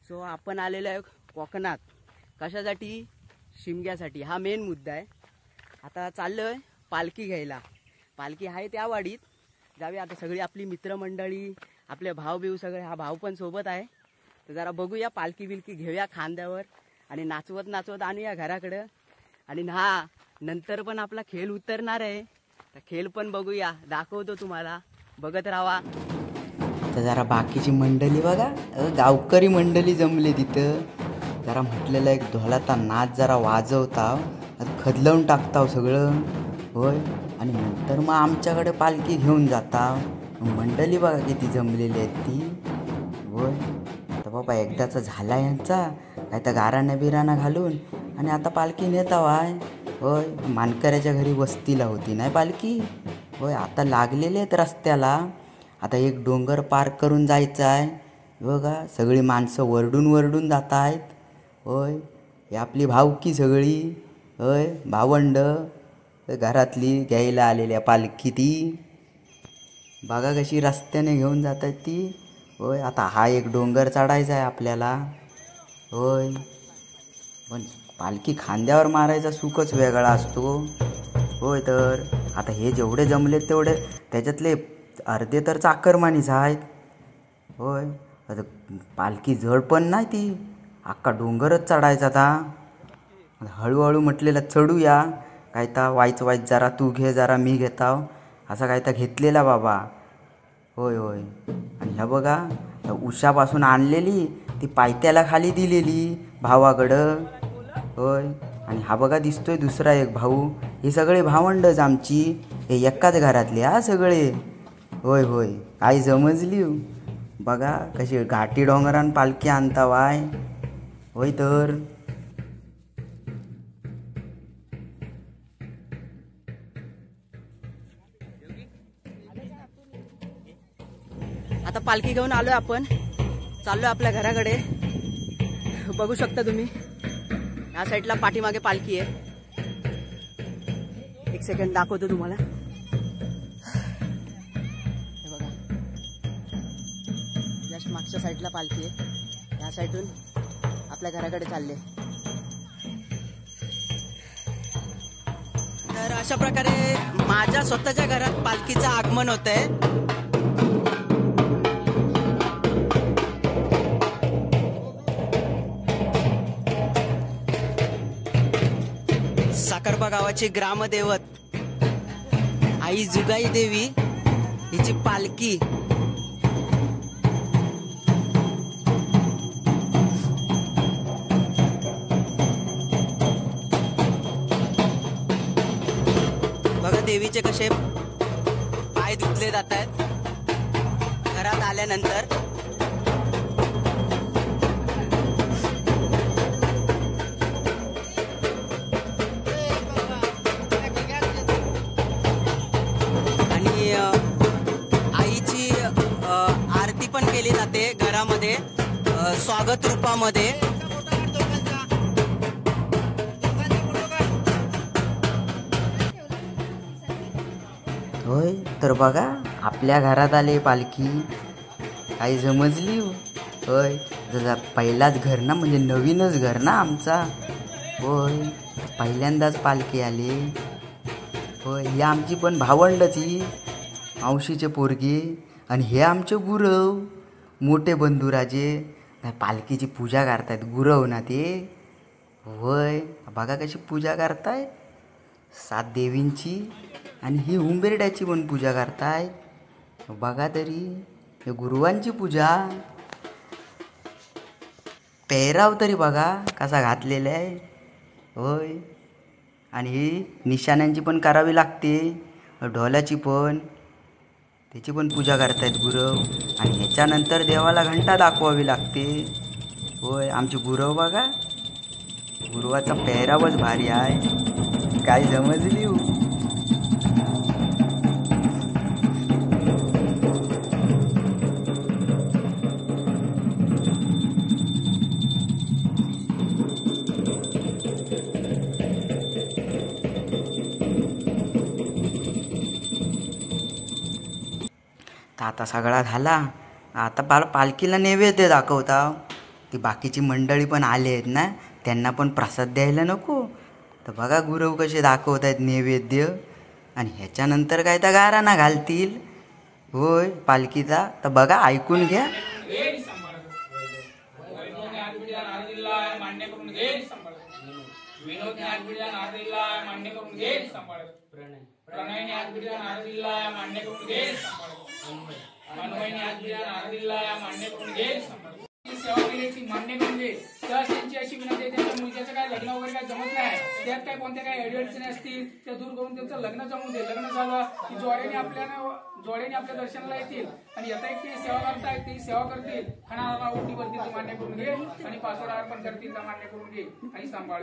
So आपण आलेलो आहे कोकणात. कशासाठी? शिमग्यासाठी. हा मेन मुद्दा आहे. आता चाललोय पालखी घ्यायला. पालखी आहे त्या वाडीत. जाऊया आता सगळी आपली मित्रमंडळी, आपले भाऊ बिऊ सगळे. हा भाऊ पण सोबत आहे. तर जरा बघूया, पालखी बिलकी घेऊया खांद्यावर आणि नाचवत नाचवत आणूया घराकडं. आणि नंतर पण आपला खेळ उतरणार आहे. तर खेळ पण बघूया, दाखवतो तुम्हाला, बघत राहा. तर जरा बाकीची मंडळी बघा, गावकरी मंडळी जमले तिथं. जरा म्हटलेलं एक ढोलाचा नाच जरा वाजवता, खदलवून टाकताव सगळं. होय. आणि नंतर मग आमच्याकडे पालखी घेऊन जाता. मंडळी बघा किती जमलेली आहेत ती. होय. तर बाबा एकदाचा झाला यांचा काय तर गाराणं बिराणं घालून, आणि आता पालखी नेताव आहे. होय. मानकऱ्याच्या घरी वस्तीला होती नाही पालखी. होय. आता लागलेले आहेत रस्त्याला. आता एक डोंगर पार करून जायचं आहे. बघा सगळी माणसं वरडून वरडून जात आहेत. होय. ही आपली भावकी सगळी. होय. भावंड घरातली घ्यायला आलेल्या पालखी ती. बघा कशी रस्त्याने घेऊन जात आहेत ती. होय. आता हा एक डोंगर चढायचा आहे आपल्याला. होय. पण पालखी खांद्यावर मारायचा सुखच वेगळा असतो. होय. तर आता हे जेवढे जमले तेवढे त्याच्यातले अर्धे तर चाकरमानीच आहेत. होय. आता पालखी जड पण नाही ती, अख्खा डोंगरच चढायचा आता. हळूहळू म्हटलेला चढूया. काय तर वाईच जरा तू घे जरा मी घेताव, असा काय तर घेतलेला बाबा. होय होय. आणि ह्या बघा उशापासून आणलेली ती पायथ्याला खाली दिलेली भावाकडं. होय. आणि हा बघा दिसतोय दुसरा एक भाऊ. हे सगळे भावंडच आमची, हे एकाच घरातले हा सगळे. होय होय. आई समजली. बघा कशी घाटी डोंगरान पालखी आणता वाय. होय. तर आता पालखी घेऊन आलोय आपण, चाललोय आपल्या घराकडे. बघू शकता तुम्ही या साईडला पाठीमागे पालखी आहे. एक सेकंड दाखवतो तुम्हाला. हे बघा जस्ट मागच्या साईडला पालखी आहे. या साईडून आपल्या घराकडे चालले. तर अशा प्रकारे माझ्या स्वतःच्या घरात पालखीचं आगमन होत आहे. साखरबा गावाची ग्रामदेवत आई जुगाई देवी हिची पालखी. बघा देवीचे कसे पाय धुतले जात आहेत घरात आल्यानंतर. केली जाते घरामध्ये स्वागत रूपामध्ये. होय. तर बघा आपल्या घरात आले पालखी. काही समजली. होय. जसा पहिलाच घर ना, म्हणजे नवीनच घर ना आमचा. होय. पहिल्यांदाच पालखी आली. होय. ही आमची पण भावंडची मावशीचे पोरगी. आणि हे आमचे गुरव मोठे बंधुराजे. पालखीची पूजा करतायत गुरव ना ते. होय. बघा कशी पूजा करतायत 7 देवींची. आणि ही उंबेरड्याची पण पूजा करतायत. बघा तरी हे गुरुवांची पूजा. पेहराव तरी बघा कसा घातलेला आहे. होय. आणि ही निशाण्यांची पण करावी लागते, ढोलाची पण, त्याची पण पूजा करतायत गुरव. आणि ह्याच्यानंतर देवाला घंटा दाखवावी लागते. होय. आमची गुरव बघा, गुरुवाचा पेहरावच भारी आहे. काय समजली. आता सगळा झाला. आता पालखीला नैवेद्य दाखवता. ती बाकीची मंडळी पण आले आहेत ना, त्यांना पण प्रसाद द्यायला नको. तर बघा गुरव कसे दाखवत आहेत नैवेद्य. आणि ह्याच्यानंतर काय तर गाराणा घालतील होय पालखीचा. तर बघा ऐकून घ्या. सेवा केली ती मान्य करून दे. तर त्यांची अशी विनंती आहे, त्यांच्या मुलग्याचं काय लग्न वगैरे काय जमत नाही, त्यात काय कोणत्या काही अडचणी असतील त्या दूर करून त्यांचं लग्न जमवून दे. लग्न झालं की जोड्याने आपल्या दर्शनाला येतील आणि येता एक ती सेवा करतायत ती सेवा करतील. खानाला ओटी वरती मान्य करून घे आणि पासोड अर्पण करतील मान्य करून घे आणि सांभाळ.